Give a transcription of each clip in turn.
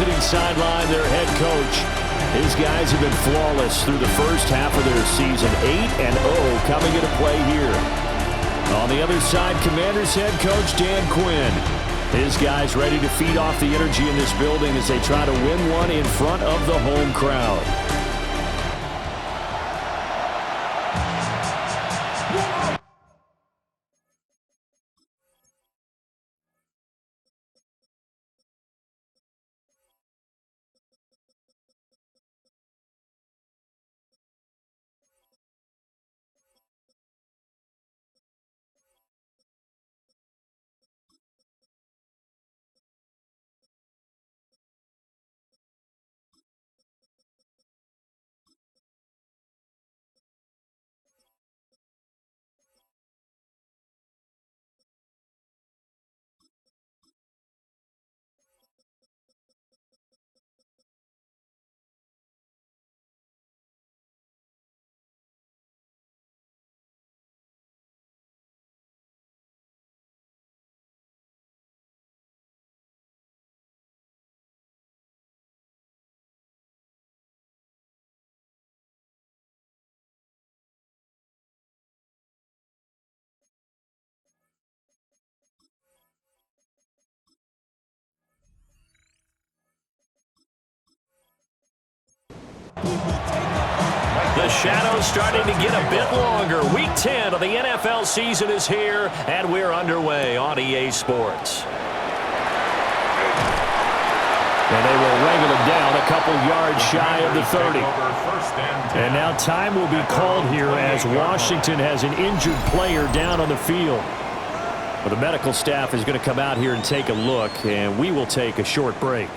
visiting sideline, their head coach. His guys have been flawless through the first half of their season. 8-0 coming into play here. On the other side, Commanders head coach Dan Quinn. His guys ready to feed off the energy in this building as they try to win one in front of the home crowd. The shadow's starting to get a bit longer. Week 10 of the NFL season is here, and we're underway on EA Sports. And they will wrangle him down a couple yards shy of the 30. And now time will be called here as Washington has an injured player down on the field. Well, the medical staff is going to come out here and take a look, and we will take a short break.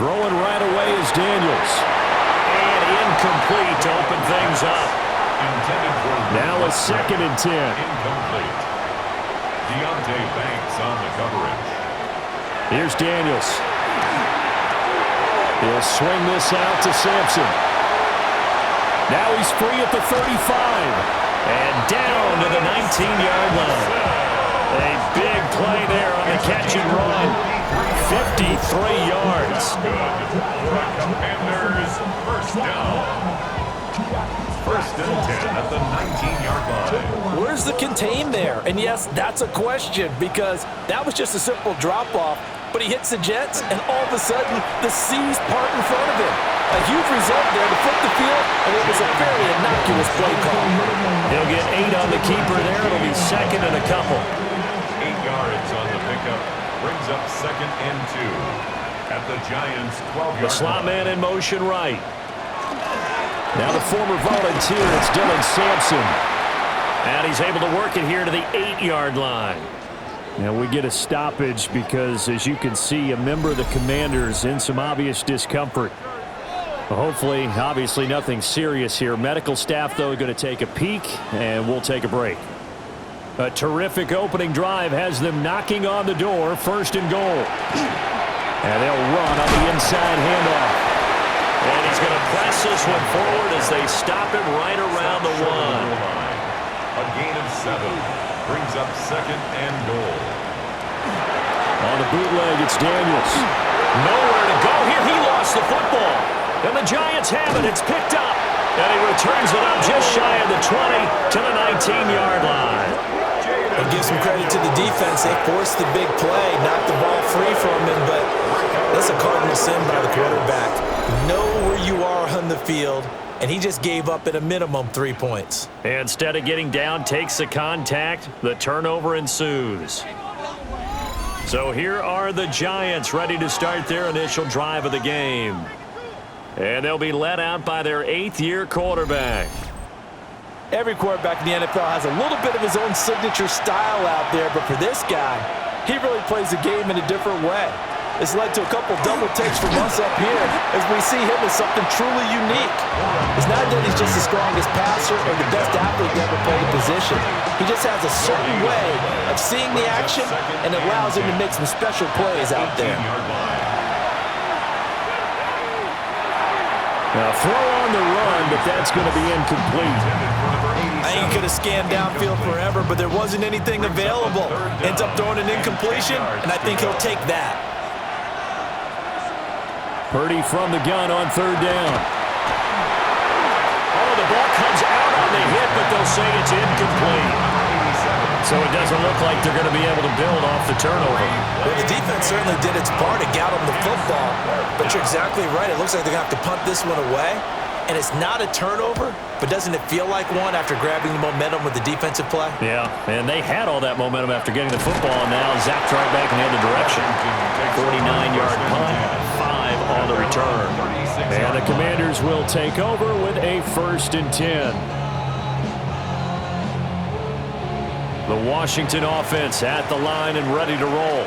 Throwing right away is Daniels. And incomplete to open things up. Now a 2nd and 10. Incomplete. Deontay Banks on the coverage. Here's Daniels. He'll swing this out to Sampson. Now he's free at the 35. And down to the 19-yard line. A big play there on the catch and run. 53 yards. Commanders first down. 1st and 10 at the 19-yard line. Where's the contain there? And yes, that's a question because that was just a simple drop-off, but he hits the Jets, and all of a sudden, the seas part in front of him. A huge result there to flip the field, and it was a very innocuous play call. He'll get 8 on the keeper there. It'll be 2nd and a couple. 8 yards on the pickup. Brings up 2nd and 2 at the Giants' 12-yard line. The slot man in motion right. Now the former volunteer, it's Dylan Sampson. And he's able to work it here to the 8-yard line. Now we get a stoppage because, as you can see, a member of the Commanders in some obvious discomfort. Hopefully, obviously nothing serious here. Medical staff, though, going to take a peek, and we'll take a break. A terrific opening drive has them knocking on the door. 1st and goal. And they'll run on the inside handoff. And he's going to press this one forward as they stop him right around the 1. A gain of 7. Brings up 2nd and goal. On the bootleg, it's Daniels. Nowhere to go here. He lost the football. And the Giants have it. It's picked up. And he returns it up just shy of the 20 to the 19-yard line. And give some credit to the defense. They forced the big play, knocked the ball free from him, but that's a cardinal sin by the quarterback. Know where you are on the field, and he just gave up at a minimum 3 points. Instead of getting down, takes the contact. The turnover ensues. So here are the Giants ready to start their initial drive of the game. And they'll be led out by their 8th-year quarterback. Every quarterback in the NFL has a little bit of his own signature style out there, but for this guy, he really plays the game in a different way. It's led to a couple double takes from us up here as we see him as something truly unique. It's not that he's just the strongest passer or the best athlete to ever play the position. He just has a certain way of seeing the action and allows him to make some special plays out there. Now throw on the run, but that's going to be incomplete. I think he could have scanned downfield forever, but there wasn't anything available. Ends up throwing an incompletion, and I think he'll take that. Purdy from the gun on third down. Oh, the ball comes out on the hit, but they'll say it's incomplete. So it doesn't look like they're going to be able to build off the turnover. Well, the defense certainly did its part. It got them the football. But you're exactly right. It looks like they're going to have to punt this one away. And it's not a turnover, but doesn't it feel like one after grabbing the momentum with the defensive play? Yeah, and they had all that momentum after getting the football, and now zapped right back in the other direction. 49-yard punt, 5 on the return. And the Commanders will take over with a 1st and 10. The Washington offense at the line and ready to roll.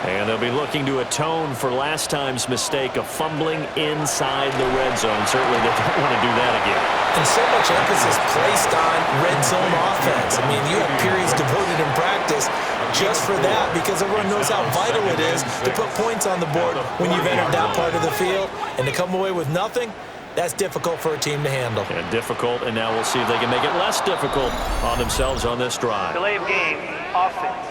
And they'll be looking to atone for last time's mistake of fumbling inside the red zone. Certainly they don't want to do that again. And so much emphasis placed on red zone offense. I mean, you have periods devoted in practice just for that because everyone knows how vital it is to put points on the board when you've entered that part of the field. And to come away with nothing, that's difficult for a team to handle. And difficult, and now we'll see if they can make it less difficult on themselves on this drive. Delay of game, offense.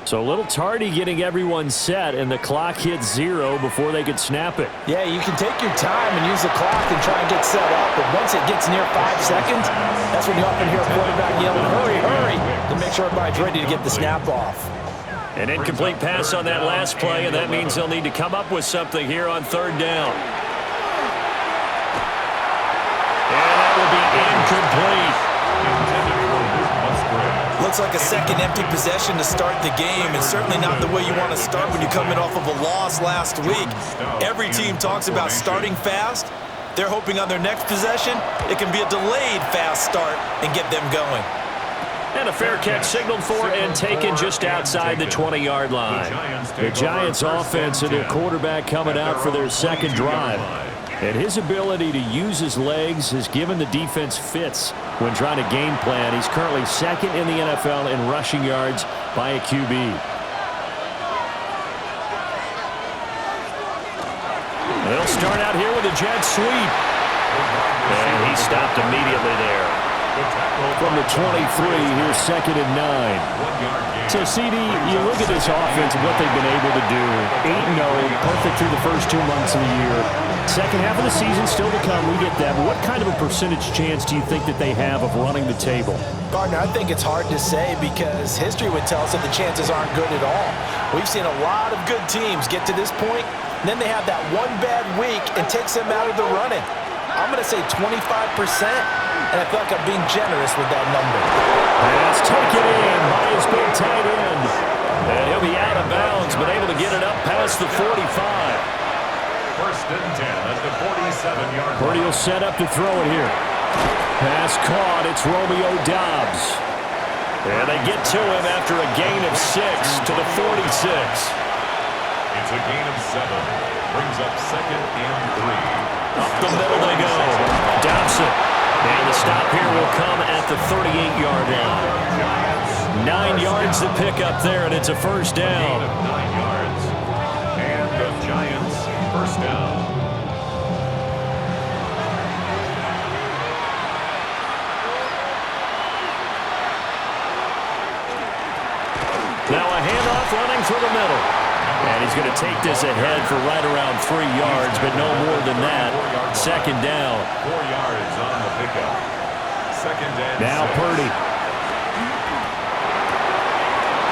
So a little tardy getting everyone set, and the clock hits 0 before they could snap it. Yeah, you can take your time and use the clock and try and get set up, but once it gets near 5 seconds, that's when you often hear a quarterback yelling, hurry, hurry, to make sure everybody's ready to get the snap off. An incomplete pass on that last play, and that means they'll need to come up with something here on third down. And that will be incomplete. Looks like a second empty possession to start the game, and certainly not the way you want to start when you're coming off of a loss last week. Every team talks about starting fast. They're hoping on their next possession, it can be a delayed fast start and get them going. And a fair catch signaled for and taken just outside the 20-yard line. The Giants offense and their quarterback coming out for their second drive. And his ability to use his legs has given the defense fits when trying to game plan. He's currently second in the NFL in rushing yards by a QB. They'll start out here with a jet sweep. And he stopped immediately there. From the 23, here's 2nd and 9. So, CD, you look at this offense and what they've been able to do. 8-0, perfect through the first 2 months of the year. Second half of the season still to come, we get that. But what kind of a percentage chance do you think that they have of running the table? Gardner, I think it's hard to say because history would tell us that the chances aren't good at all. We've seen a lot of good teams get to this point, and then they have that one bad week and takes them out of the running. I'm going to say 25%. And I feel like I'm being generous with that number. Pass taken in by his big tight end. And he'll be out of bounds, but able to get it up past the 45. 1st and 10 at the 47-yard line. Purdy will set up to throw it here. Pass caught. It's Romeo Doubs. And they get to him after a gain of 6 to the 46. It's a gain of 7. Brings up 2nd and 3. Up the middle they go. Dobson. And the stop here will come at the 38-yard line. 9 yards to pick up there, and it's a first down. 9 yards. And the Giants first down. Now a handoff running through the middle. And he's going to take this ahead for right around 3 yards, but no more than that. 2nd down. 4 yards on the pickup. 2nd and now 6. Purdy.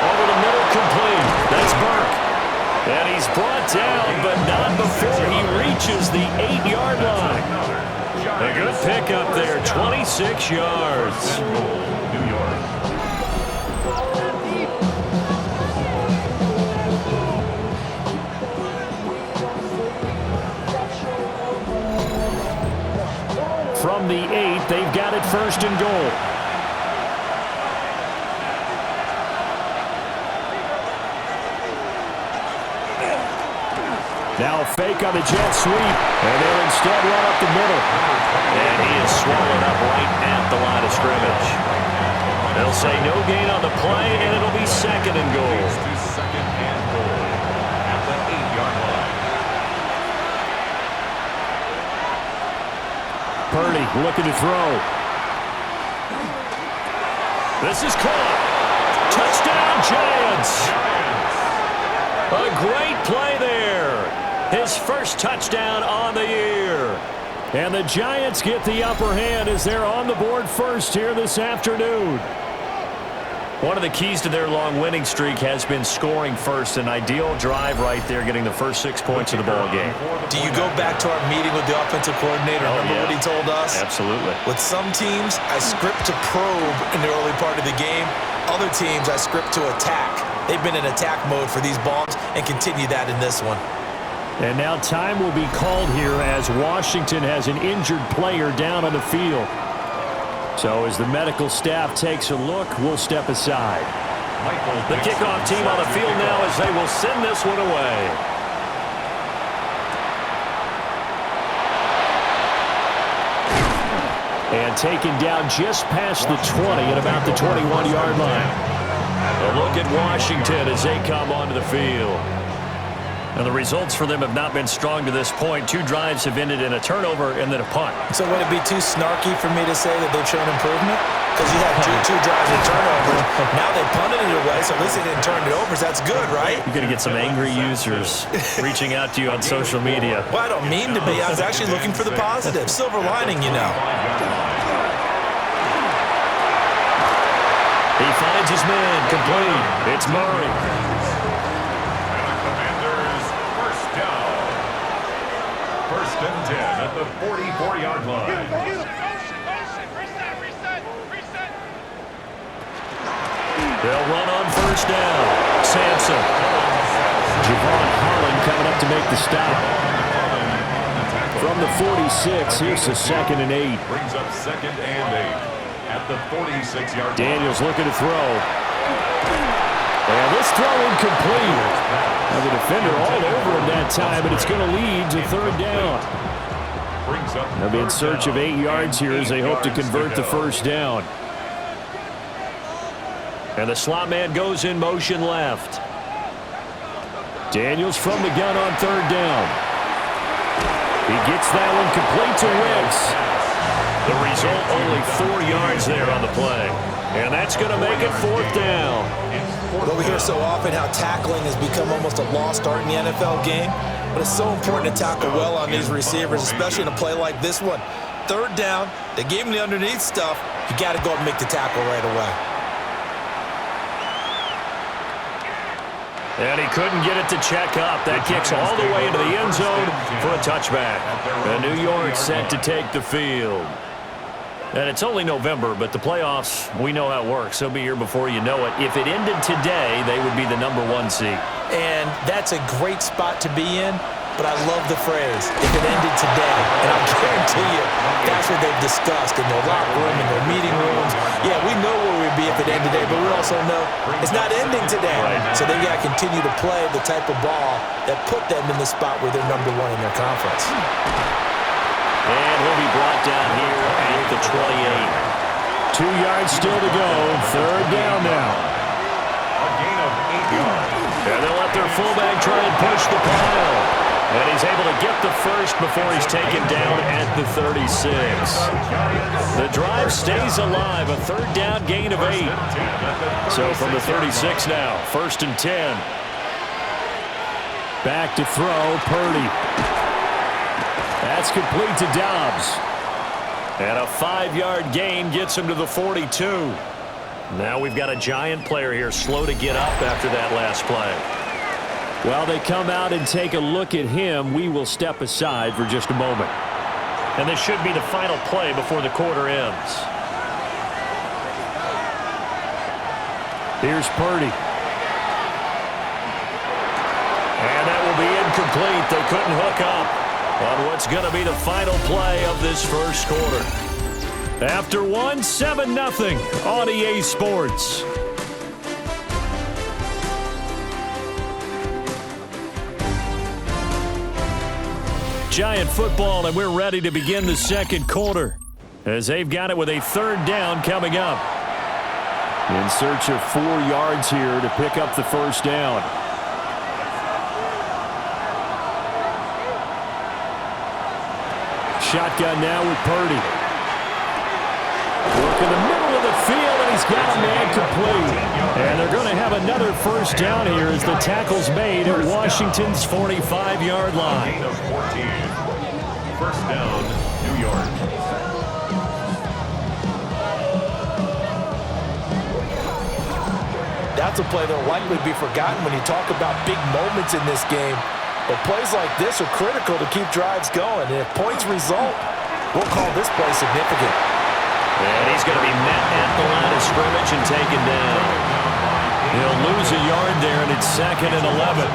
Over the middle, complete. That's Burke. And he's brought down, but not before he reaches the 8-yard line. A good pickup there, 26 yards. New York. From the 8, they've got it 1st and goal. Now a fake on the jet sweep, and they'll instead run up the middle. And he is swallowed up right at the line of scrimmage. They'll say no gain on the play, and it'll be 2nd and goal. To 2nd and goal at the 8-yard line. Purdy looking to throw. This is caught. Touchdown, Giants. A great play there. His first touchdown on the year. And the Giants get the upper hand as they're on the board first here this afternoon. One of the keys to their long winning streak has been scoring first. An ideal drive right there, getting the first 6 points of the ball game. Do you go back to our meeting with the offensive coordinator? Remember what he told us? Absolutely. With some teams, I script to probe in the early part of the game. Other teams, I script to attack. They've been in attack mode for these balls and continue that in this one. And now time will be called here as Washington has an injured player down on the field. So as the medical staff takes a look, we'll step aside. The kickoff team on the field now as they will send this one away. And taken down just past the 20 at about the 21-yard line. A look at Washington as they come onto the field. And the results for them have not been strong to this point. 2 drives have ended in a turnover and then a punt. So would it be too snarky for me to say that they've shown improvement? Because you had two drives and turnovers. Now they punted it away, so at least they didn't turn it over. So that's good, right? You're going to get some angry users reaching out to you on social media. Well, I don't mean to be. I was actually looking for the positive. Silver lining, you know. He finds his man complete. It's Murray. First and 10 at the 44-yard line. They'll run on first down. Sampson. Javon Holland coming up to make the stop. From the 46, here's the 2nd and 8. Brings up 2nd and 8 at the 46-yard line. Daniels looking to throw. And this throw incomplete. Now the defender all over him that time, but it's going to lead to 3rd down. They'll be in search of 8 yards here as they hope to convert the first down. And the slot man goes in motion left. Daniels from the gun on 3rd down. He gets that one complete to Wicks. The result, only 4 yards there on the play. And that's going to make it 4th down. Well, we hear so often how tackling has become almost a lost art in the NFL game. But it's so important to tackle well on these receivers, especially in a play like this one. 3rd down, they gave him the underneath stuff. You got to go and make the tackle right away. And he couldn't get it to check up. That kicks all the way into the end zone for a touchback. And New York set to take the field. And it's only November, but the playoffs, we know how it works. They'll be here before you know it. If it ended today, they would be the #1 seed. And that's a great spot to be in, but I love the phrase, if it ended today. And I'll guarantee you, that's what they've discussed in their locker room, in their meeting rooms. Yeah, we know where we'd be if it ended today, but we also know it's not ending today. So they've got to continue to play the type of ball that put them in the spot where they're #1 in their conference. And he'll be brought down here at the 28. 2 yards still to go. 3rd down now. A gain of 8 yards. And they'll let their fullback try and push the pile. And he's able to get the first before he's taken down at the 36. The drive stays alive. A 3rd down gain of 8. So from the 36 now, 1st and 10. Back to throw, Purdy. That's complete to Dobbs. And a 5-yard gain gets him to the 42. Now we've got a Giant player here slow to get up after that last play. While they come out and take a look at him, we will step aside for just a moment. And this should be the final play before the quarter ends. Here's Purdy. And that will be incomplete. They couldn't hook up on what's going to be the final play of this first quarter. After 1, 7-0 on EA Sports. Giant football, and we're ready to begin the second quarter as they've got it with a 3rd down coming up. In search of 4 yards here to pick up the first down. shotgun now with Purdy. Work in the middle of the field, and he's got a man complete. And they're going to have another first down here as the tackle's made at Washington's 45-yard line. Gain of 14. First down, New York. That's a play that will likely be forgotten when you talk about big moments in this game. But plays like this are critical to keep drives going. And if points result, we'll call this play significant. And he's going to be met at the line of scrimmage and taken down. He'll lose a yard there, and it's 2nd and 11.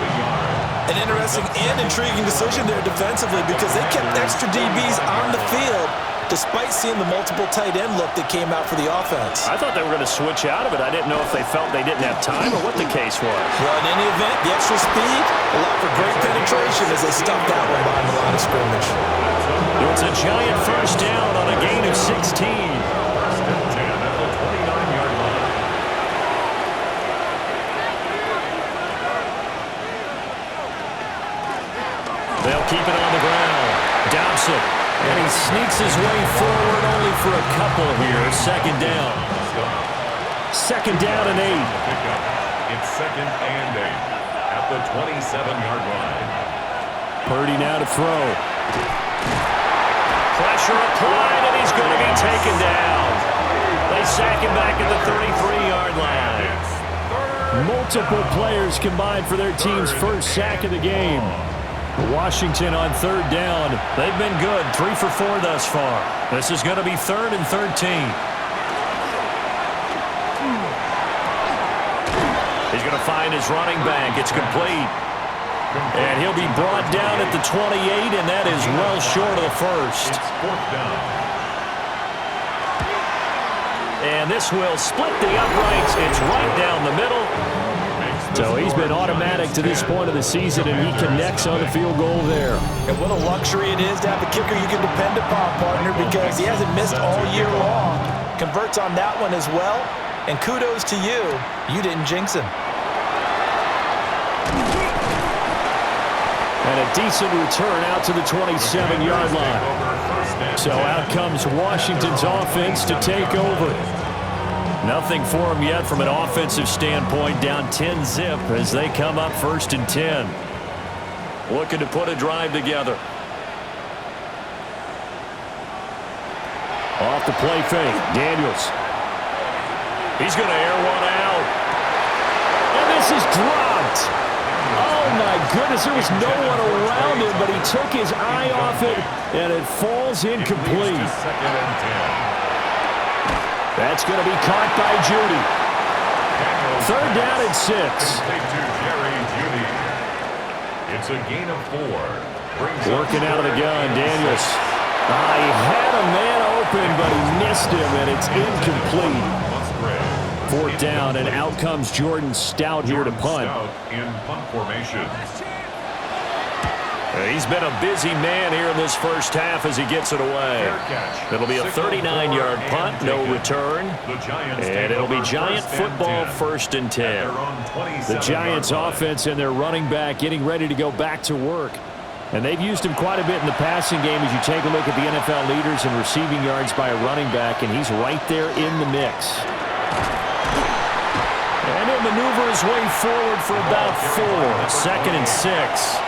An interesting and intriguing decision there defensively because they kept extra DBs on the field despite seeing the multiple tight end look that came out for the offense. I thought they were going to switch out of it. I didn't know if they felt they didn't have time or what the case was. Well, in any event, the extra speed allowed for great penetration as they stuffed that one behind the line of scrimmage. It's a giant first down on a gain of 16. First and 10 at the 29-yard line. They'll keep it on the ground. Dobson. And he sneaks his way forward only for a couple here. 2nd down. 2nd down and 8. It's 2nd and 8 at the 27-yard line. Purdy now to throw. Pressure applied, and he's going to be taken down. They sack him back at the 33-yard line. Multiple players combined for their team's first sack of the game. Washington on 3rd down. They've been good, 3 for 4 thus far. This is going to be 3rd and 13. He's going to find his running back. It's complete. And he'll be brought down at the 28, and that is well short of the first. It's 4th down. And this will split the uprights. It's right down the middle. So he's been automatic to this point of the season, and he connects on the field goal there. And what a luxury it is to have a kicker you can depend upon, partner, because he hasn't missed all year long. Converts on that one as well, and kudos to you. You didn't jinx him. And a decent return out to the 27-yard line. So out comes Washington's offense to take over. Nothing for them yet from an offensive standpoint, down 10-zip as they come up 1st and 10. Looking to put a drive together. Off the play fake, Daniels. He's going to air one out. And this is dropped. Oh, my goodness, there was no one around him, but he took his eye off it, and it falls incomplete. 2nd and 10. That's going to be caught by Judy. 3rd down and 6. Complete to Jerry Judy. It's a gain of 4. Working out of the gun, Daniels. He had a man open, but he missed him, and it's incomplete. 4th down, and out comes Jordan Stout here to punt. Stout in punt formation. He's been a busy man here in this first half as he gets it away. It'll be a 39-yard punt, no return. And it'll be Giant football 1st and 10. The Giants offense and their running back getting ready to go back to work. And they've used him quite a bit in the passing game as you take a look at the NFL leaders in receiving yards by a running back, and he's right there in the mix. And he'll maneuver his way forward for about 4. 2nd and 6.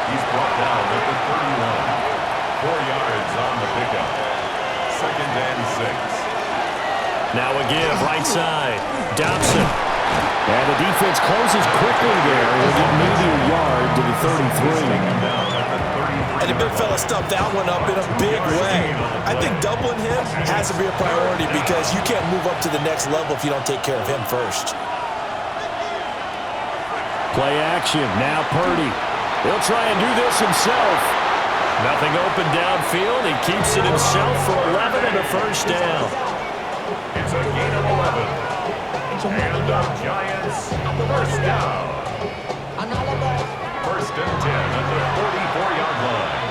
He's brought down at the 31. 4 yards on the pickup. 2nd and 6. Now a give, right side. Dobson. And the defense closes quickly there. He'll get maybe a yard to the 33. And the big fella stuffed that one up in a big way. I think doubling him has to be a priority because you can't move up to the next level if you don't take care of him first. Play action. Now Purdy. He'll try and do this himself. Nothing open downfield. He keeps it himself for 11 and a first down. It's a gain of 11. And the Giants first down. 1st and 10 at the 44-yard line.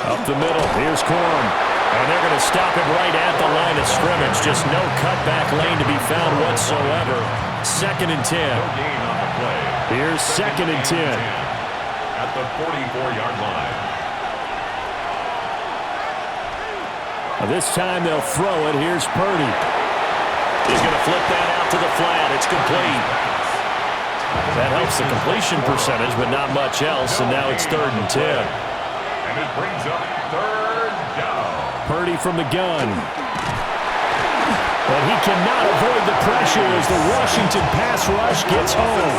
Up the middle. Here's Corum. And they're going to stop him right at the line of of scrimmage. Just no cutback lane to be found whatsoever. 2nd and 10. No gain on the play. Here's 2nd and 10. At the 44-yard line. Now this time they'll throw it. Here's Purdy. He's going to flip that out to the flat. It's complete. That helps the completion percentage, but not much else, and now it's 3rd and 10. And it brings up 3rd down. Purdy from the gun. But he cannot avoid the pressure as the Washington pass rush gets home.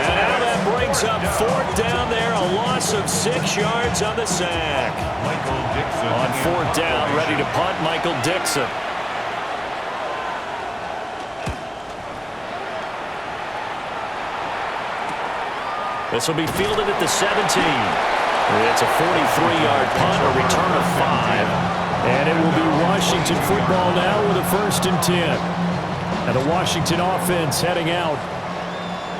And now that brings up 4th down there, a loss of 6 yards on the sack. Michael Dixon. On 4th down, ready to punt, Michael Dixon. This will be fielded at the 17. It's a 43-yard punt, a return of 5. And it will be Washington football now with a 1st and 10. And the Washington offense heading out.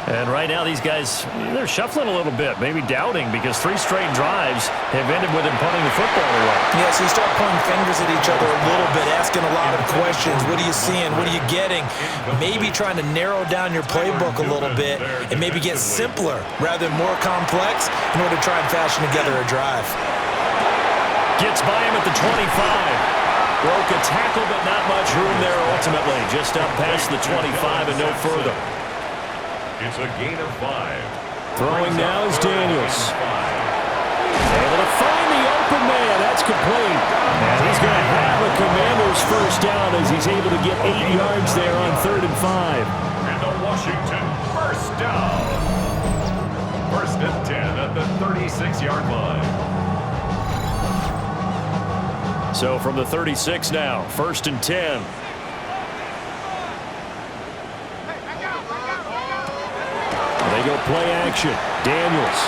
And right now these guys, they're shuffling a little bit, maybe doubting, because 3 straight drives have ended with them punting the football away. Yeah, so you start pointing fingers at each other a little bit, asking a lot of questions. What are you seeing? What are you getting? Maybe trying to narrow down your playbook a little bit and maybe get simpler rather than more complex in order to try and fashion together a drive. Gets by him at the 25. Broke a tackle, but not much room there ultimately. Just up past the 25 and no further. It's a gain of 5. Throwing now is Daniels. Able to find the open man. That's complete. And he's going to have a Commander's 1st down as he's able to get 8 yards there on 3rd and 5. And the Washington 1st down. 1st and 10 at the 36-yard line. So from the 36 now, 1st and 10. They go play action. Daniels.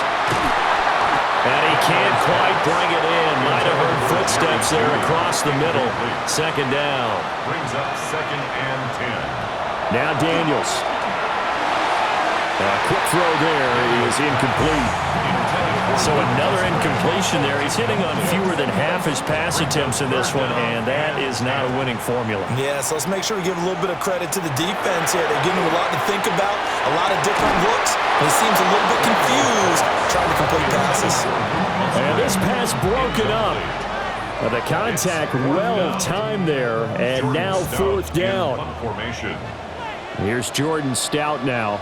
And he can't quite bring it in. Might have heard footsteps there across the middle. 2nd down. Brings up 2nd and 10. Now Daniels. Quick throw there is incomplete. So another incompletion there. He's hitting on fewer than half his pass attempts in this one, and that is not a winning formula. Yeah, so let's make sure we give a little bit of credit to the defense here. They're giving him a lot to think about, a lot of different looks, and he seems a little bit confused trying to complete passes. And this pass broken up. The contact well timed there, and now 4th down. Here's Jordan Stout now.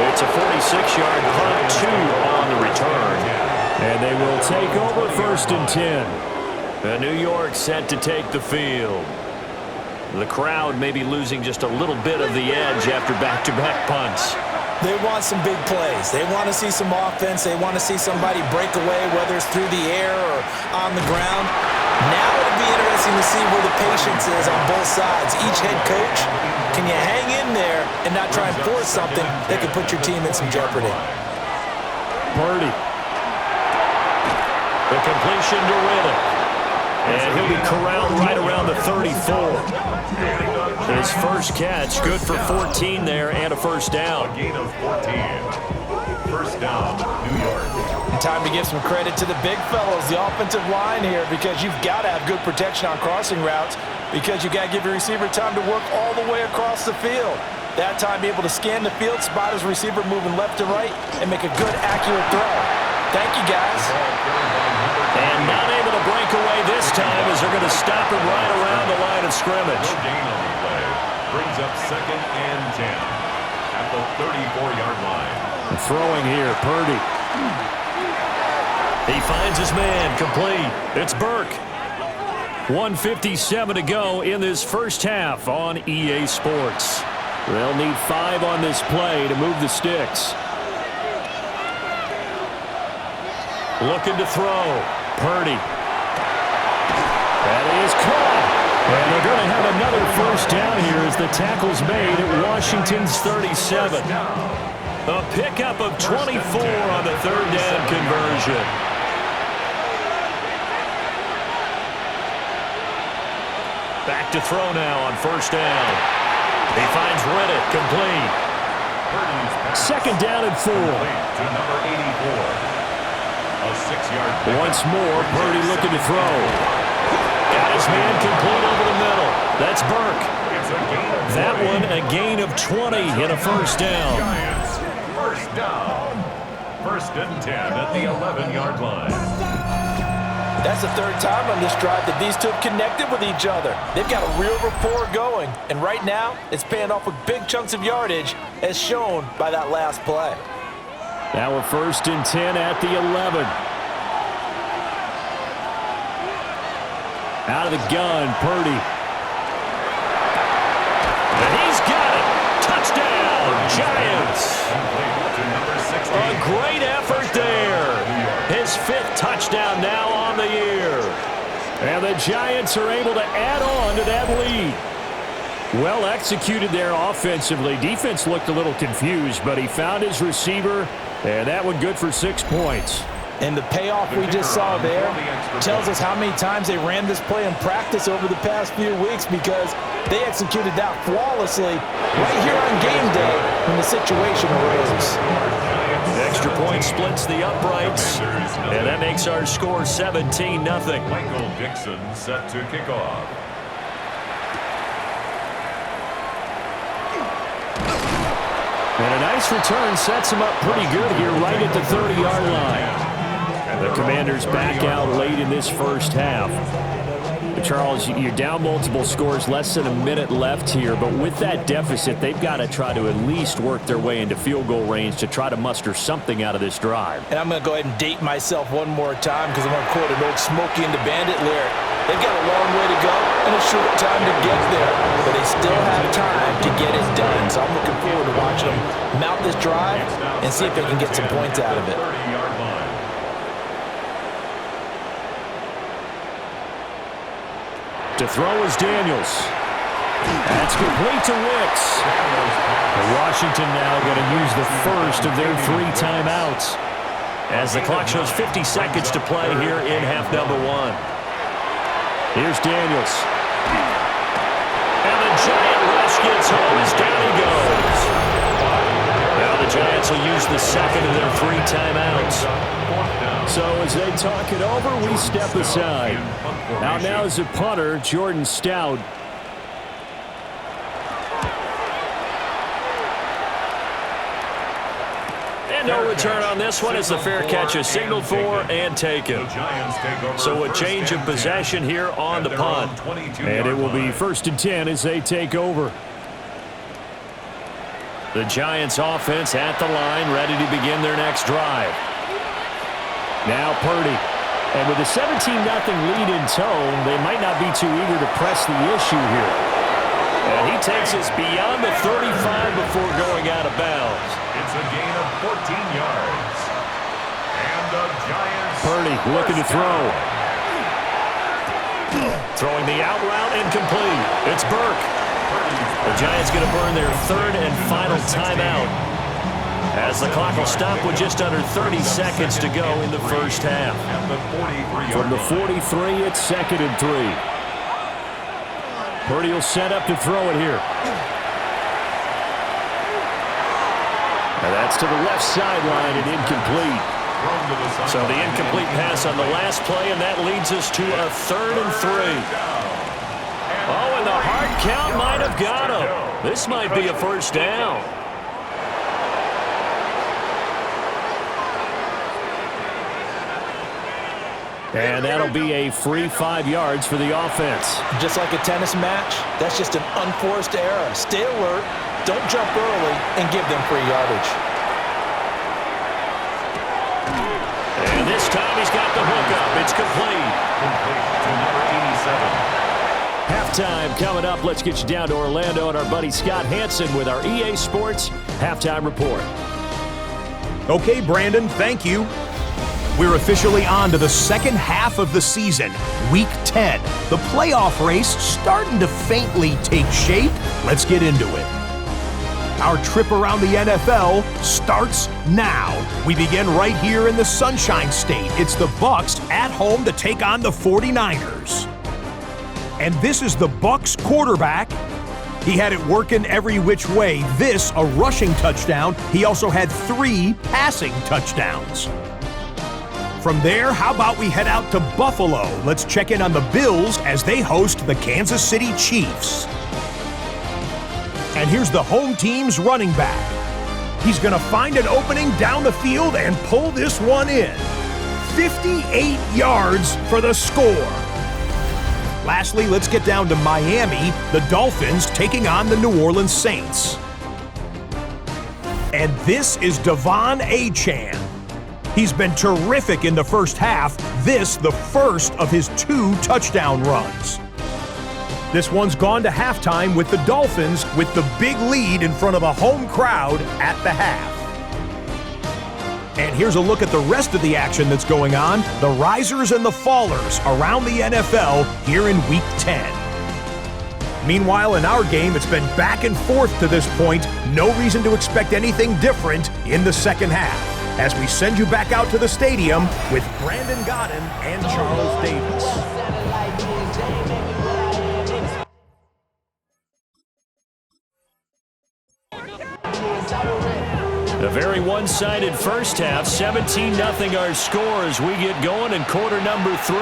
It's a 46-yard punt, 2 on the return. And they will take over 1st and 10. New York set to take the field. The crowd may be losing just a little bit of the edge after back-to-back punts. They want some big plays. They want to see some offense. They want to see somebody break away, whether it's through the air or on the ground. Now it'll be interesting to see where the patience is on both sides. Each head coach, can you hang in there and not try and force something that could put your team in some jeopardy? Purdy. The completion to Riddick. And he'll be corralled right around the 34. His first catch, good for 14 there and a 1st down. A gain of 14. 1st down, New York. And time to give some credit to the big fellows, the offensive line here, because you've got to have good protection on crossing routes, because you've got to give your receiver time to work all the way across the field. That time, be able to scan the field, spot his receiver moving left to right, and make a good, accurate throw. Thank you, guys. And not able to break away this time as they're going to stop him right around the line of scrimmage. No gain on the play. Brings up 2nd and 10 at the 34-yard line. And throwing here, Purdy. He finds his man, complete. It's Burke. 1:57 to go in this 1st half on EA Sports. They'll need 5 on this play to move the sticks. Looking to throw. Purdy. That is caught. And they're going to have another 1st down here as the tackle's made at Washington's 37. A pickup of 24 on the 3rd down conversion. Back to throw now on 1st down. He finds Riddick complete. Second down and 4. To number 84. A 6-yard pickup. Once more, Purdy looking to throw. Got his man complete over the middle. That's Burke. It's a gain of That 20. one a gain of 20 and a first down. Giants, first down. First and 10 at the 11-yard line. That's the third time on this drive that these two have connected with each other. They've got a real rapport going, and right now, it's paying off with big chunks of yardage, as shown by that last play. Now we're first and 10 at the 11. Out of the gun, Purdy. And he's got it. Touchdown, Giants. To number 16. A great effort there. His 5th touchdown now on the year. And the Giants are able to add on to that lead. Well executed there offensively. Defense looked a little confused, but he found his receiver, and that one good for 6 points. And the payoff we just saw there tells us how many times they ran this play in practice over the past few weeks, because they executed that flawlessly right here on game day when the situation arose. Extra point splits the uprights, and that makes our score 17-0. Michael Dixon set to kick off. And a nice return sets him up pretty good here right at the 30-yard line. The Commanders back out late in this first half. Charles, you're down multiple scores, less than a minute left here, but with that deficit, they've got to try to at least work their way into field goal range to try to muster something out of this drive. And I'm going to go ahead and date myself one more time, because I'm going to quote an old Smokey and the Bandit lyric. They've got a long way to go and a short time to get there, but they still have time to get it done. So I'm looking forward to watching them mount this drive and see if they can get some points out of it. 30-yard line. To throw is Daniels. That's complete to Wicks. Washington now going to use the first of their 3 timeouts as the clock shows 50 seconds to play here in half number 1. Here's Daniels. And the Giant rush gets home as down he goes. Now the Giants will use the second of their 3 timeouts. So as they talk it over, we step aside. Now is the punter, Jordan Stout. And no return on this one as the fair catch is signaled for and taken. So a change of possession here on the punt. And it will be first and 10 as they take over. The Giants offense at the line, ready to begin their next drive. Now Purdy. And with a 17-0 lead in tow, they might not be too eager to press the issue here. And he takes us beyond the 35 before going out of bounds. It's a gain of 14 yards. And the Giants... Purdy looking to throw. Throwing the out route incomplete. It's Burke. The Giants going to burn their 3rd and final timeout, as the clock will stop with just under 30 seconds to go in the first half. From the 43, it's 2nd and 3. Purdy will set up to throw it here. And that's to the left sideline and incomplete. So the incomplete pass on the last play, and that leads us to a 3rd and 3. Oh, and the hard count might have got him. This might be a first down. And that'll be a free 5 yards for the offense. Just like a tennis match, that's just an unforced error. Stay alert, don't jump early, and give them free yardage. And this time he's got the hook up. It's complete. To number 87. Halftime coming up. Let's get you down to Orlando and our buddy Scott Hansen with our EA Sports Halftime Report. Okay, Brandon, thank you. We're officially on to the second half of the season, Week 10. The playoff race starting to faintly take shape. Let's get into it. Our trip around the NFL starts now. We begin right here in the Sunshine State. It's the Bucs at home to take on the 49ers. And this is the Bucs quarterback, He had it working every which way. This, a rushing touchdown. He also had 3 passing touchdowns. From there, how about we head out to Buffalo? Let's check in on the Bills as they host the Kansas City Chiefs. And here's the home team's running back. He's going to find an opening down the field and pull this one in. 58 yards for the score. Lastly, let's get down to Miami, the Dolphins taking on the New Orleans Saints. And this is Devon Achane. He's been terrific in the first half. This, the first of his 2 touchdown runs. This one's gone to halftime with the Dolphins with the big lead in front of a home crowd at the half. And here's a look at the rest of the action that's going on, the risers and the fallers around the NFL here in Week 10. Meanwhile, in our game, it's been back and forth to this point. No reason to expect anything different in the second half. As we send you back out to the stadium with Brandon Godden and Charles Davis. A very one-sided first half, 17-0 our score as we get going in quarter number 3.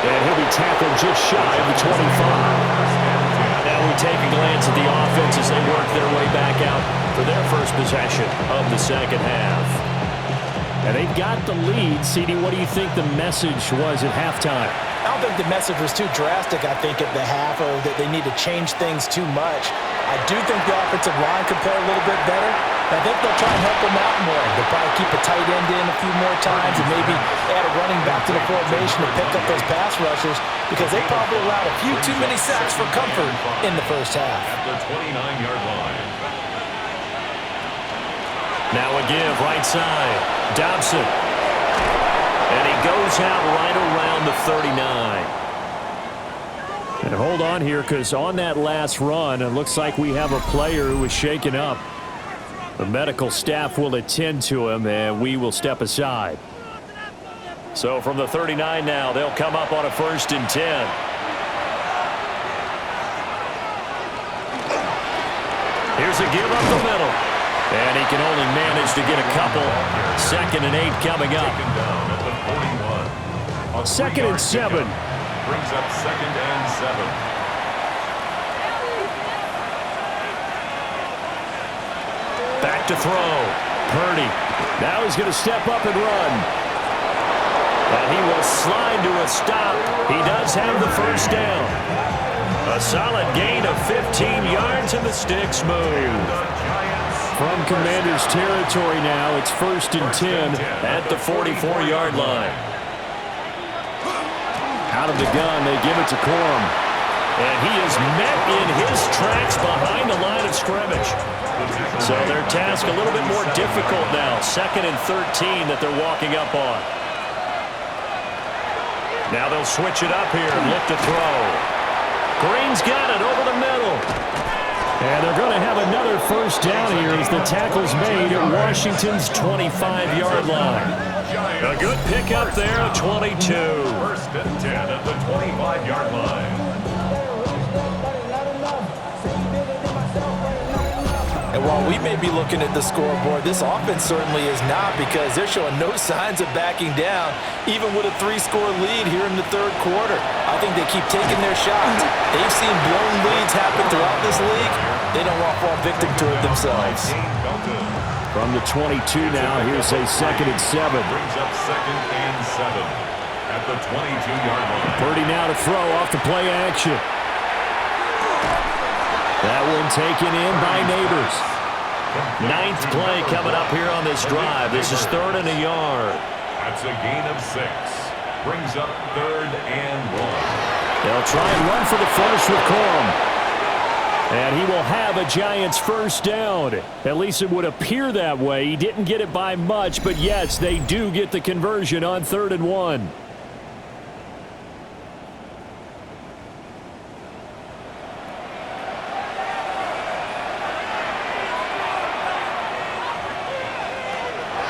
And he'll be tackled just shy of the 25. Now we take a glance at the offense as they work their way back out for their first possession of the second half. And they've got the lead. CD, what do you think the message was at halftime? I don't think the message was too drastic, I think, at the half, or that they need to change things too much. I do think the offensive line could play a little bit better. I think they'll try and help them out more. They'll probably keep a tight end in a few more times and maybe add a running back to the formation to pick up those pass rushers because they probably allowed a few too many sacks for comfort in the first half. At the 29-yard line. Now a give, right side. Dobson. And he goes out right around the 39. And hold on here, because on that last run, it looks like we have a player who was shaken up. The medical staff will attend to him, and we will step aside. So from the 39 now, they'll come up on a 1st and 10. Here's a give up the middle. And he can only manage to get a couple. 2nd and 8 coming up. Down at the 41. 2nd and 7. Brings up 2nd and 7. Back to throw. Purdy. Now he's going to step up and run. And he will slide to a stop. He does have the first down. A solid gain of 15 yards and the sticks move. From Commander's territory now, it's 1st and 10 at the 44-yard line. Out of the gun, they give it to Corum. And he is met in his tracks behind the line of scrimmage. So their task a little bit more difficult now. 2nd and 13 that they're walking up on. Now they'll switch it up here and look to throw. Green's got it over the middle. And they're going to have another first down here as the tackle's made at Washington's 25-yard line. A good pickup there at 22. 1st and 10 at the 25-yard line. And while we may be looking at the scoreboard, this offense certainly is not, because they're showing no signs of backing down, even with a 3-score lead here in the 3rd quarter. I think they keep taking their shots. They've seen blown leads happen throughout this league. They don't want to fall victim to it themselves. From the 22 now, here's a 2nd and 7. Brings up 2nd and 7 at the 22-yard line. Purdy now to throw off the play action. That one taken in by Neighbors. 9th play coming up here on this drive. This is 3rd and a yard. That's a gain of 6. Brings up 3rd and 1. They'll try and run for the first with Corum. And he will have a Giants first down. At least it would appear that way. He didn't get it by much, but yes, they do get the conversion on 3rd and 1.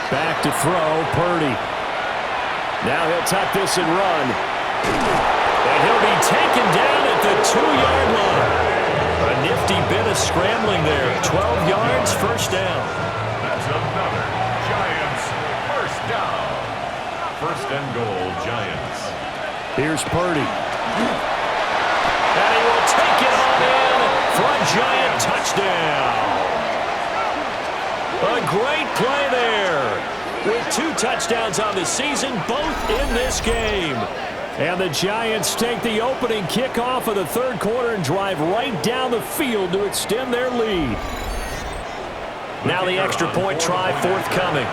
Back to throw, Purdy. Now he'll tuck this and run. And he'll be taken down at the 2-yard line. A nifty bit of scrambling there. 12 yards, first down. That's another Giants first down. First and goal, Giants. Here's Purdy. And he will take it on in for a Giant touchdown. A great play there. With 2 touchdowns on the season, both in this game. And the Giants take the opening kickoff of the third quarter and drive right down the field to extend their lead. Now the extra point try forthcoming.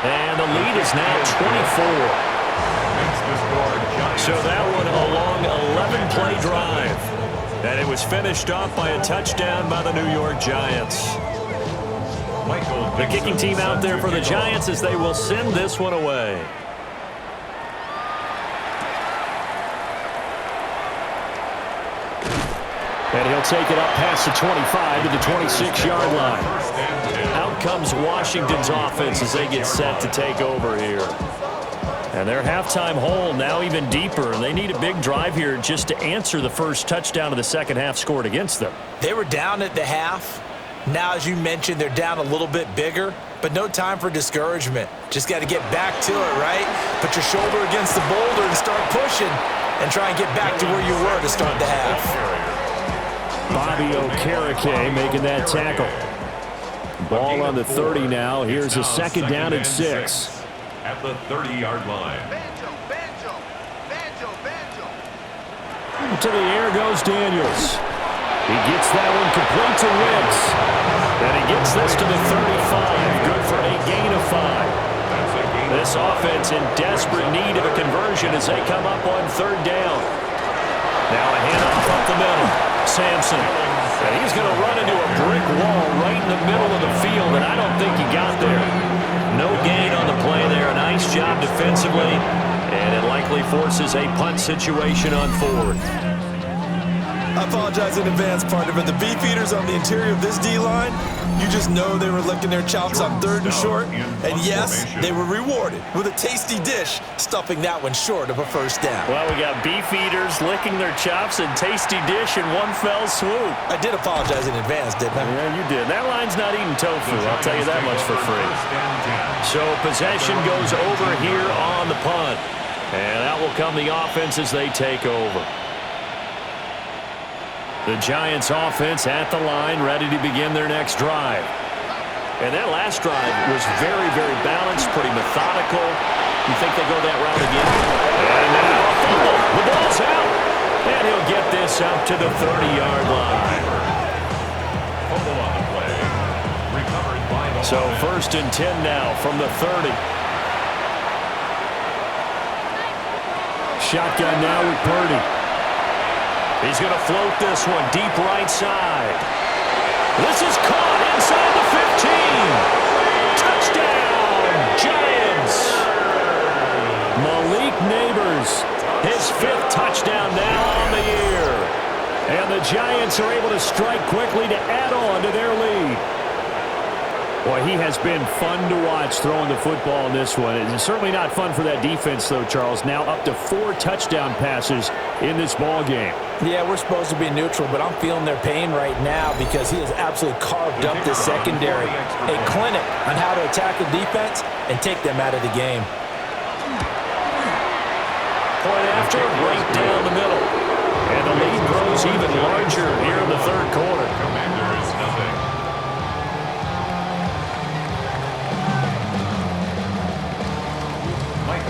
And the lead is now 24. So that one a long 11-play drive. And it was finished off by a touchdown by the New York Giants. The kicking team out there for the Giants as they will send this one away. And he'll take it up past the 25 to the 26-yard line. Out comes Washington's offense as they get set to take over here. And their halftime hole now even deeper, and they need a big drive here just to answer the first touchdown of the second half scored against them. They were down at the half. Now, as you mentioned, they're down a little bit bigger, but no time for discouragement. Just got to get back to it, right? Put your shoulder against the boulder and start pushing and try and get back to where you were to start the half. Bobby Okereke making that tackle. Ball on the 30 now. Here's a second down and 6. At the 30-yard line. To the air goes Daniels. He gets that one complete to Wicks. And he gets this to the 35. Good for a gain of 5. This offense in desperate need of a conversion as they come up on third down. Now a handoff up the middle. Sampson. And he's going to run into a brick wall right in the middle of the field, and I don't think he got there. No gain on the play there. A nice job defensively, and it likely forces a punt situation on fourth. I apologize in advance, partner, but the beefeaters on the interior of this D-line, you just know they were licking their chops on third and short. And yes, they were rewarded with a tasty dish, stuffing that one short of a first down. Well, we got beefeaters licking their chops and tasty dish in one fell swoop. I did apologize in advance, didn't I? Yeah, you did. That line's not eating tofu, I'll tell you that much for free. So possession goes over here on the punt. And out will come the offense as they take over. The Giants offense at the line, ready to begin their next drive. And that last drive was very, very balanced, pretty methodical. You think they go that route again? And now a fumble. The ball's out. And he'll get this up to the 30-yard line. Fumble on the play. Recovered by the So first and 10 now from the 30. Shotgun now with Purdy. He's going to float this one deep right side. This is caught inside the 15. Touchdown, Giants. Malik Neighbors, his 5th touchdown now on the year. And the Giants are able to strike quickly to add on to their lead. Boy, he has been fun to watch throwing the football in this one. It's certainly not fun for that defense, though, Charles. Now up to 4 touchdown passes in this ball game. Yeah, we're supposed to be neutral, but I'm feeling their pain right now because he has absolutely carved up this secondary. A clinic on how to attack the defense and take them out of the game. Point after, right down the middle. And the lead grows even larger here in the third quarter. Commanders nothing.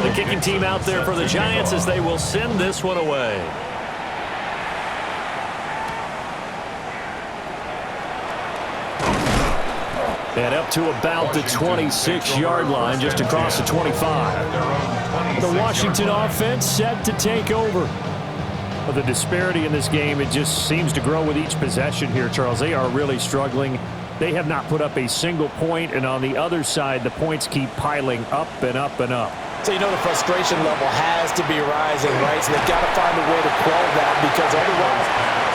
The kicking team out there for the Giants as they will send this one away. And up to about the 26-yard line, just across the 25. The Washington offense set to take over. Well, the disparity in this game, it just seems to grow with each possession here, Charles. They are really struggling. They have not put up a single point, and on the other side, the points keep piling up and up and up. So you know the frustration level has to be rising, right? So they've got to find a way to quell that because otherwise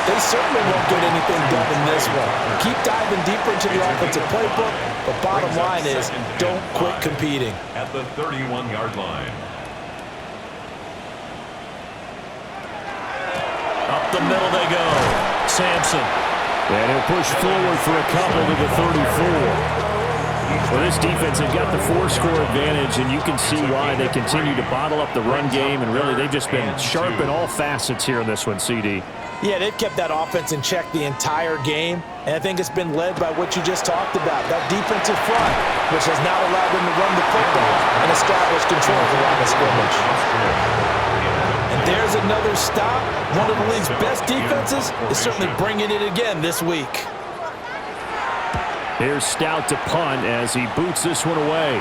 They certainly won't get anything done in this one. Keep diving deeper into the offensive playbook, but bottom line is don't quit competing. At the 31-yard line. Up the middle they go. Sampson. And he'll push forward for a couple to the 34. Well, this defense, they've got the 4-score advantage, and you can see why they continue to bottle up the run game, and really they've just been sharp in all facets here in this one, CD. Yeah, they've kept that offense in check the entire game, and I think it's been led by what you just talked about, that defensive front, which has not allowed them to run the football and establish control of the line of scrimmage. And there's another stop. One of the league's best defenses is certainly bringing it again this week. Here's Stout to punt as he boots this one away.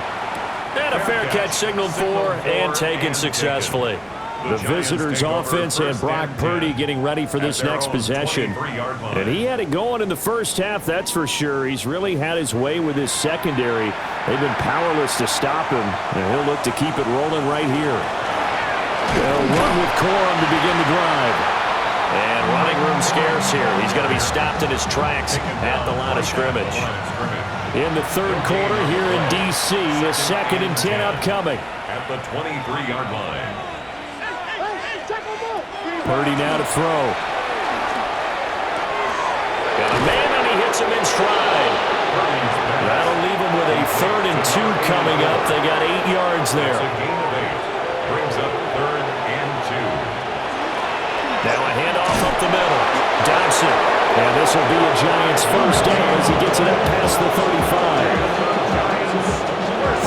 And a fair catch signaled for and taken successfully. The visitors' offense and Brock Purdy getting ready for this next possession. And he had it going in the first half, that's for sure. He's really had his way with his secondary. They've been powerless to stop him, and he'll look to keep it rolling right here. They'll run with Corum to begin the drive. And running room scarce here. He's going to be stopped in his tracks at the line of scrimmage. In the third quarter here in D.C., a 2nd and 10 upcoming. At the 23-yard line. Purdy now to throw. Got a man, and he hits him in stride. That'll leave him with a 3rd and 2 coming up. They got 8 yards there. It's a gain of 8. Brings up 3rd and 2. Now a handoff up the middle. Dobson. And this will be a Giants first down as he gets it up past the 35.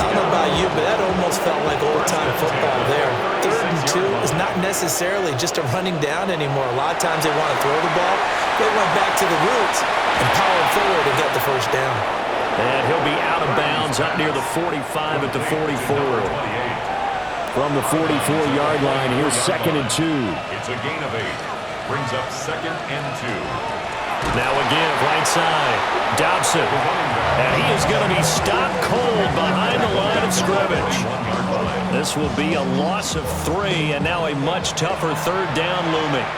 I don't know about you, but that almost felt like old-time football there. 3rd and 2 is not necessarily just a running down anymore. A lot of times they want to throw the ball. They went back to the roots and power forward and get the first down. And he'll be out of bounds up near the 45 at the 44. From the 44-yard line, here's 2nd and 2. It's a gain of 8. Brings up 2nd and 2. Now again, right side. Dobson. And he is going to be stopped cold behind the line of scrimmage. This will be a loss of 3, and now a much tougher 3rd down looming.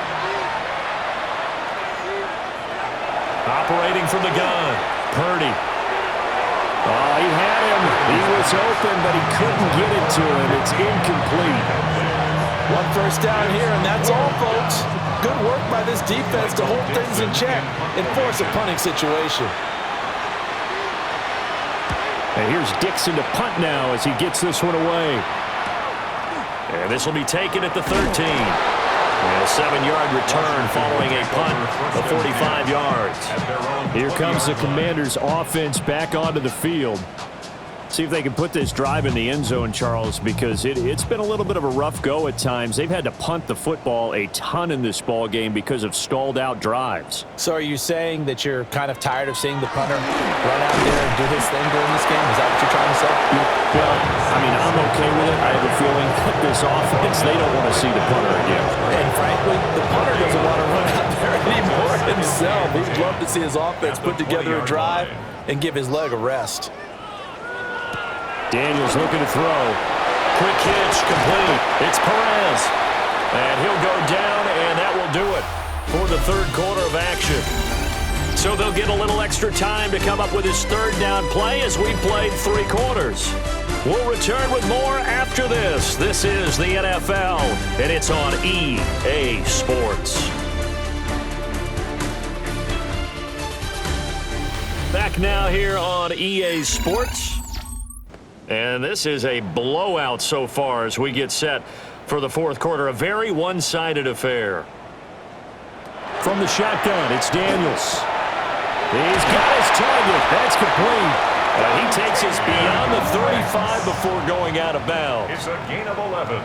Operating from the gun. Purdy. Oh, he had him. He was open, but he couldn't get it to him. It's incomplete. 1 first down here, and that's all, folks. Good work by this defense to hold things in check and force a punting situation. And here's Dixon to punt now as he gets this one away. And this will be taken at the 13. And a 7-yard return following a punt of 45 yards. Here comes the Commanders' offense back onto the field. See if they can put this drive in the end zone, Charles, because it's been a little bit of a rough go at times. They've had to punt the football a ton in this ball game because of stalled-out drives. So are you saying that you're kind of tired of seeing the punter run out there and do his thing during this game? Is that what you're trying to say? Well, I mean, I'm okay with it. I have a feeling that this offense, they don't want to see the punter again. And frankly, the punter doesn't want to run out there anymore himself. He'd love to see his offense put together a drive and give his leg a rest. Daniels looking to throw. Quick hitch, complete. It's Perez. And he'll go down, and that will do it for the 3rd quarter of action. So they'll get a little extra time to come up with his 3rd down play as we played 3 quarters. We'll return with more after this. This is the NFL, and it's on EA Sports. Back now here on EA Sports. And this is a blowout so far as we get set for the 4th quarter. A very one-sided affair. From the shotgun, it's Daniels. He's got his target. That's complete. And he takes us beyond the 35 before going out of bounds. It's a gain of 11.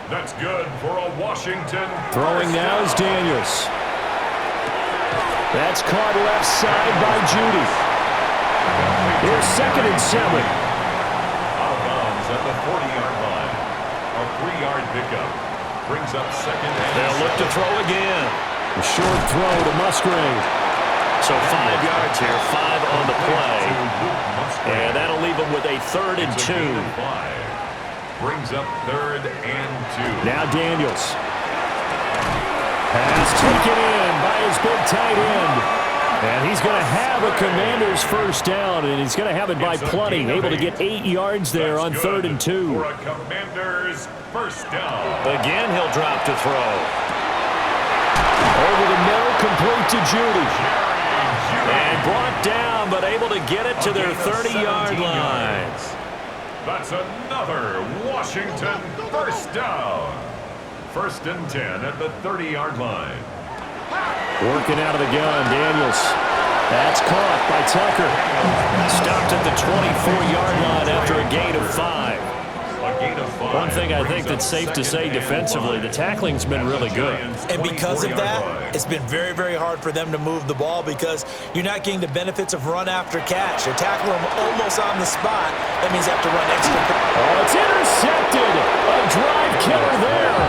That's good for a Washington. Throwing now is Daniels. That's caught left side by Judy. Here's 2nd and 7. At the 40-yard line. A 3-yard pickup. Brings up 2nd and They'll look to throw again. A short throw to Musgrave. So 5 yards here, 5 on the play. And that'll leave them with a 3rd and 2. Brings up 3rd and 2. Now Daniels. Pass taken in by tight end. And he's going to have a Commanders first down, and he's going to have it by plenty. Able to get 8 yards there on 3rd and 2. For a Commanders first down. Again, he'll drop to throw. Over the middle, complete to Judy. And brought down, but able to get it to their 30-yard line. That's another Washington first down. 1st and 10 at the 30-yard line. Working out of the gun, Daniels. That's caught by Tucker. Stopped at the 24-yard line after a gain of 5. One thing I think that's safe to say defensively, the tackling's been really good. And because of that, it's been very, very hard for them to move the ball because you're not getting the benefits of run after catch. They're tackling them almost on the spot. That means they have to run extra. Oh, it's intercepted. A drive killer there.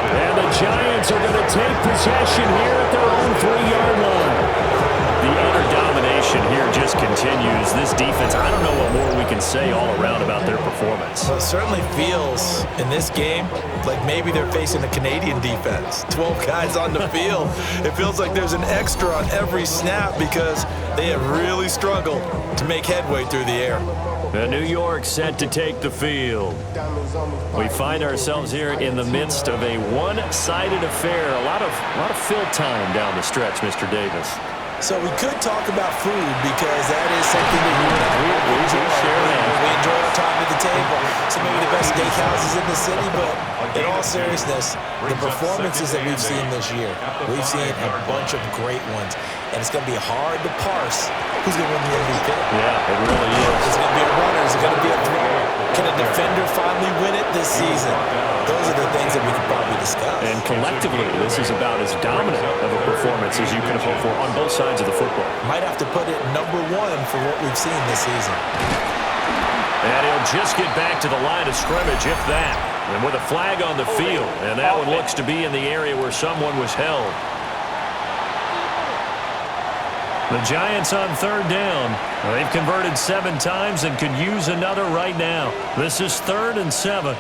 And the Giants are going to take possession here at their own 3-yard line. The utter domination here just continues. This defense, I don't know what more we can say all around about their performance. Well, it certainly feels in this game like maybe they're facing a Canadian defense. 12 guys on the field. It feels like there's an extra on every snap because they have really struggled to make headway through the air. New York set to take the field. We find ourselves here in the midst of a one-sided affair. A lot of fill time down the stretch, Mr. Davis. So we could talk about food because that is something that we enjoy our time at the table. So maybe the best steakhouses in the city, but in all seriousness, the performances that we've seen this year, we've seen a bunch of great ones. And it's going to be hard to parse who's going to win the MVP. Yeah, it really is. Is it going to be a runner? Is it going to be a thrower? Can a defender finally win it this season? Those are the things that we could probably discuss. And collectively, this is about as dominant of a performance as you could have hoped for on both sides of the football. Might have to put it #1 for what we've seen this season. And he'll just get back to the line of scrimmage, if that. And with a flag on the field, and that one looks to be in the area where someone was held. The Giants on 3rd down. They've converted 7 times and could use another right now. This is 3rd and 7.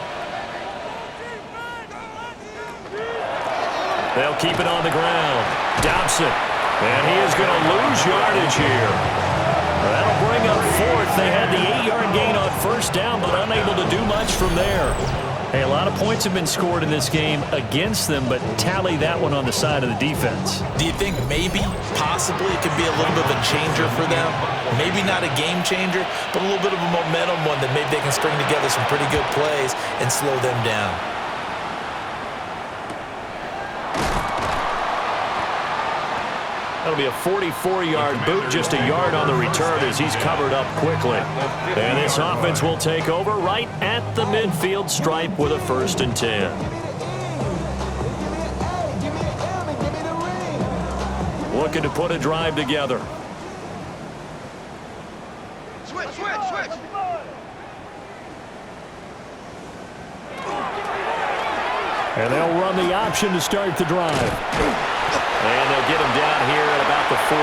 They'll keep it on the ground. Dobson. And he is going to lose yardage here. That'll bring up 4th. They had the 8-yard gain on 1st down, but unable to do much from there. Hey, a lot of points have been scored in this game against them, but tally that one on the side of the defense. Do you think maybe, possibly, it could be a little bit of a changer for them? Maybe not a game changer, but a little bit of a momentum one that maybe they can string together some pretty good plays and slow them down. That'll be a 44-yard boot, just a yard on the return as he's covered up quickly. And this offense will take over right at the midfield stripe with a 1st and 10. Looking to put a drive together. Switch. And they'll run the option to start the drive. And they'll get him down here at about the 42.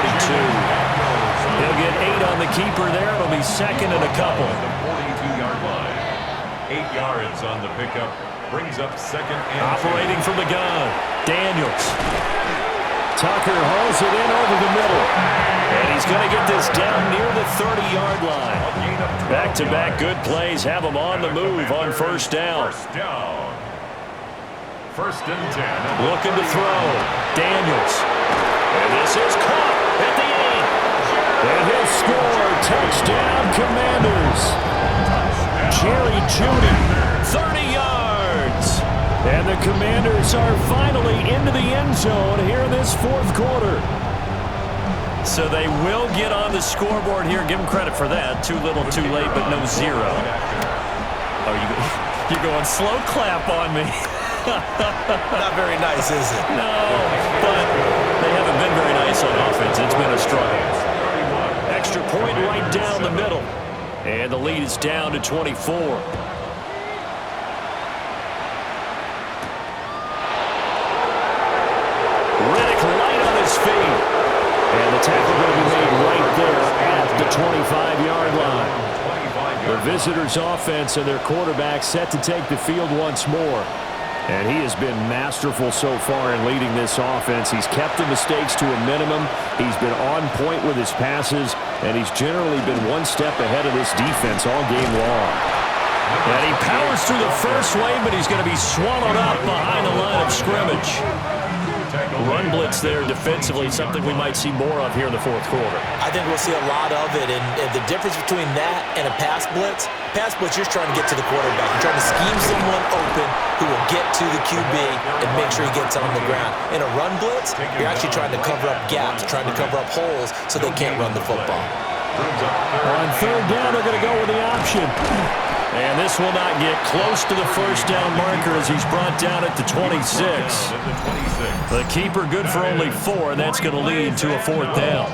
They'll get 8 on the keeper there. It'll be 2nd and a couple. The 42-yard line. 8 yards on the pickup. Brings up 2nd and 2. Operating from the gun. Daniels. Tucker hauls it in over the middle. And he's going to get this down near the 30-yard line. Back-to-back good plays have him on the move on 1st down. 1st and 10. Looking to throw. Daniels. And this is caught at the 8. And he'll score. Touchdown, Commanders. Jerry Jeudy, 30 yards. And the Commanders are finally into the end zone here in this 4th quarter. So they will get on the scoreboard here. Give them credit for that. Too little, too late, but no 0. Oh, you're going slow clap on me. Not very nice, is it? No, but they haven't been very nice on offense. It's been a struggle. Extra point right down the middle. And the lead is down to 24. Riddick light on his feet. And the tackle going to be made right there at the 25-yard line. The visitors' offense and their quarterback set to take the field once more. And he has been masterful so far in leading this offense. He's kept the mistakes to a minimum. He's been on point with his passes, and he's generally been one step ahead of this defense all game long. And he powers through the first lane, but he's going to be swallowed up behind the line of scrimmage. Run blitz there defensively, something we might see more of here in the fourth quarter. I think we'll see a lot of it, and the difference between that and a pass blitz, you're just trying to get to the quarterback. You're trying to scheme someone open who will get to the QB and make sure he gets on the ground. In a run blitz, you're actually trying to cover up gaps, trying to cover up holes so they can't run the football. On third down, they're going to go with the option. And this will not get close to the first down marker as he's brought down at the 26. The keeper good for only 4, and that's going to lead to a fourth down.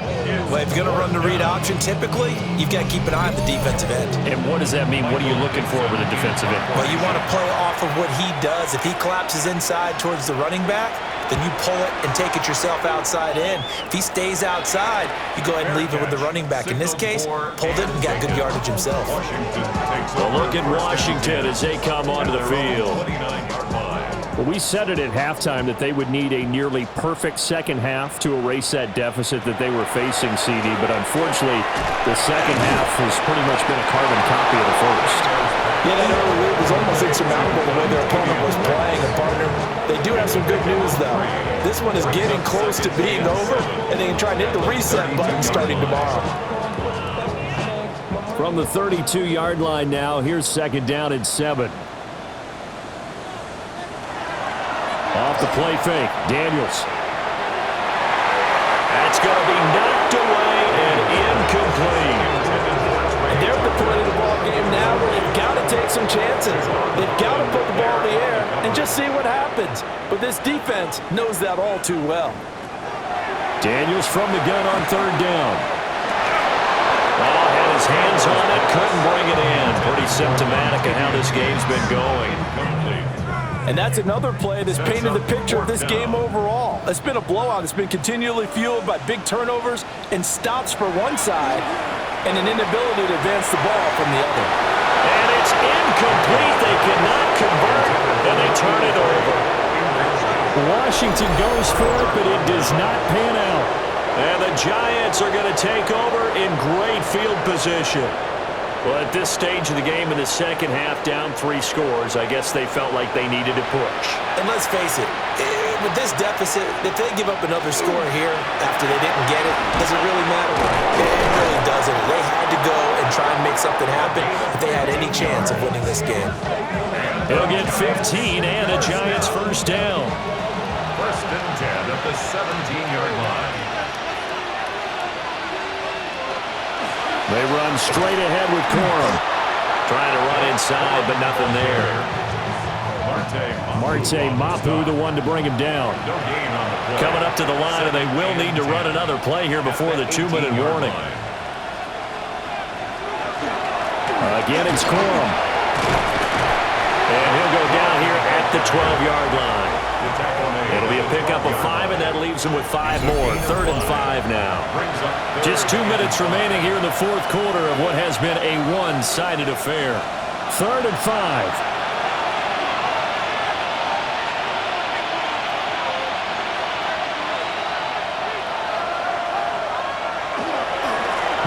Well, if you're going to run the read option, typically, you've got to keep an eye on the defensive end. And what does that mean? What are you looking for with the defensive end? Well, you want to play off of what he does. If he collapses inside towards the running back, then you pull it and take it yourself outside in. If he stays outside, you go ahead and leave it with the running back. In this case, pulled it and got good yardage himself. So look at Washington as they come onto the field. Well, we said it at halftime that they would need a nearly perfect second half to erase that deficit that they were facing, CD. But unfortunately, the second half has pretty much been a carbon copy of the first. Yeah, that early lead was almost insurmountable the way their opponent was playing. And partner, they do have some good news, though. This one is getting close to being over, and they can try and hit the reset button starting tomorrow. From the 32-yard line now, here's second down and 7. Off the play fake, Daniels. That's going to be knocked away and incomplete. And they're at the point of the ball game now where they've got to take some chances. They've got to put the ball in the air and just see what happens. But this defense knows that all too well. Daniels from the gun on third down. Oh, had his hands on it, couldn't bring it in. Pretty symptomatic of how this game's been going. And that's another play that's painted the picture of this game overall. It's been a blowout. It's been continually fueled by big turnovers and stops for one side and an inability to advance the ball from the other. And it's incomplete. They cannot convert, and they turn it over. Washington goes for it, but it does not pan out. And the Giants are going to take over in great field position. Well, at this stage of the game in the second half, down 3 scores, I guess they felt like they needed to push. And let's face it, with this deficit, if they give up another score here after they didn't get it, does it really matter? It really doesn't. They had to go and try and make something happen if they had any chance of winning this game. He'll get 15 and a Giants first down. First and 10 at the 17-yard line. They run straight ahead with Corum. Trying to run inside, but nothing there. Marte Mapu, the one to bring him down. Coming up to the line, and they will need to run another play here before the 2-minute warning. Again, it's Corum. And he'll go down here at the 12-yard line. It'll be a pickup of 5, and that leaves him with 5 more. 3rd and 5 now. Just 2 minutes remaining here in the fourth quarter of what has been a one-sided affair. 3rd and 5.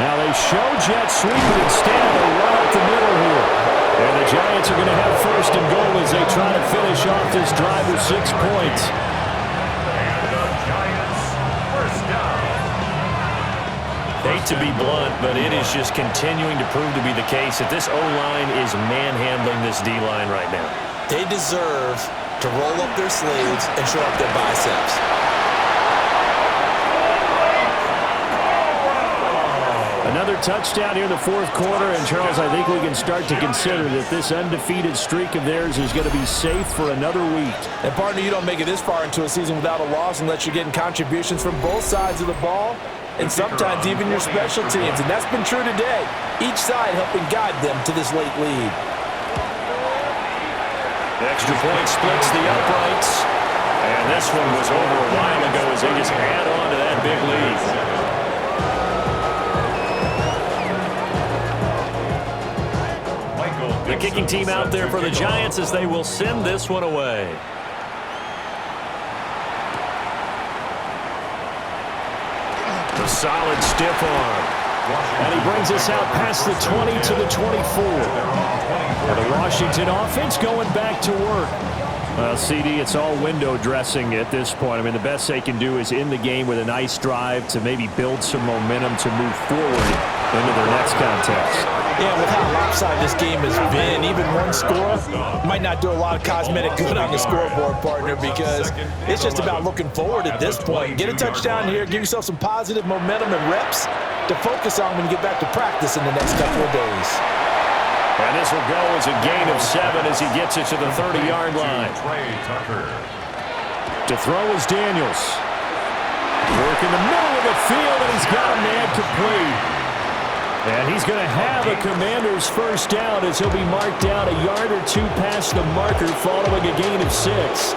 Now they show jet sweep, but instead they run up the middle here. And the Giants are going to have first and goal as they try to finish off this drive with 6 points. Hate to be blunt, but it is just continuing to prove to be the case that this O-line is manhandling this D-line right now. They deserve to roll up their sleeves and show up their biceps. Another touchdown here in the fourth quarter, and Charles, I think we can start to consider that this undefeated streak of theirs is going to be safe for another week. And partner, you don't make it this far into a season without a loss unless you're getting contributions from both sides of the ball, and sometimes even your special teams, and that's been true today. Each side helping guide them to this late lead. The extra point splits the uprights, and this one was over a while ago as they just add on to that big lead. The kicking team out there for the Giants as they will send this one away. A solid stiff arm. And he brings us out past the 20 to the 24. And the Washington offense going back to work. CD, it's all window dressing at this point. I mean, the best they can do is in the game with a nice drive to maybe build some momentum to move forward into their next contest. Yeah, with how lopsided this game has been, even one score might not do a lot of cosmetic good on the scoreboard, partner, because it's just about looking forward at this point. Get a touchdown here, give yourself some positive momentum and reps to focus on when you get back to practice in the next couple of days. And this will go as a gain of 7 as he gets it to the 30-yard line. To throw is Daniels. Work in the middle of the field, and he's got a man complete. And he's going to have a Commander's first down as he'll be marked down a yard or two past the marker following a gain of 6.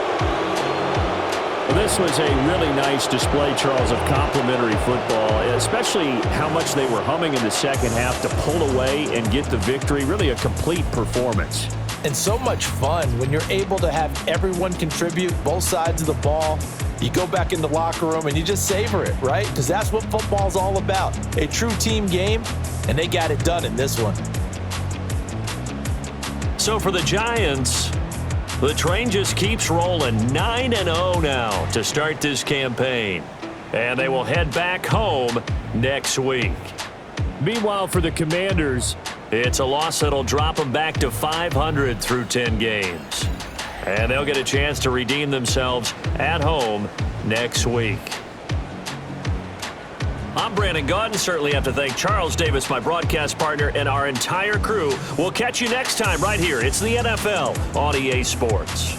Well, this was a really nice display, Charles, of complimentary football, especially how much they were humming in the second half to pull away and get the victory. Really a complete performance. And so much fun when you're able to have everyone contribute, both sides of the ball. You go back in the locker room and you just savor it, right? Because that's what football's all about. A true team game, and they got it done in this one. So for the Giants, the train just keeps rolling. 9-0 now to start this campaign. And they will head back home next week. Meanwhile, for the Commanders, it's a loss that'll drop them back to 500 through 10 games. And they'll get a chance to redeem themselves at home next week. I'm Brandon Gaudin. Certainly have to thank Charles Davis, my broadcast partner, and our entire crew. We'll catch you next time right here. It's the NFL on EA Sports.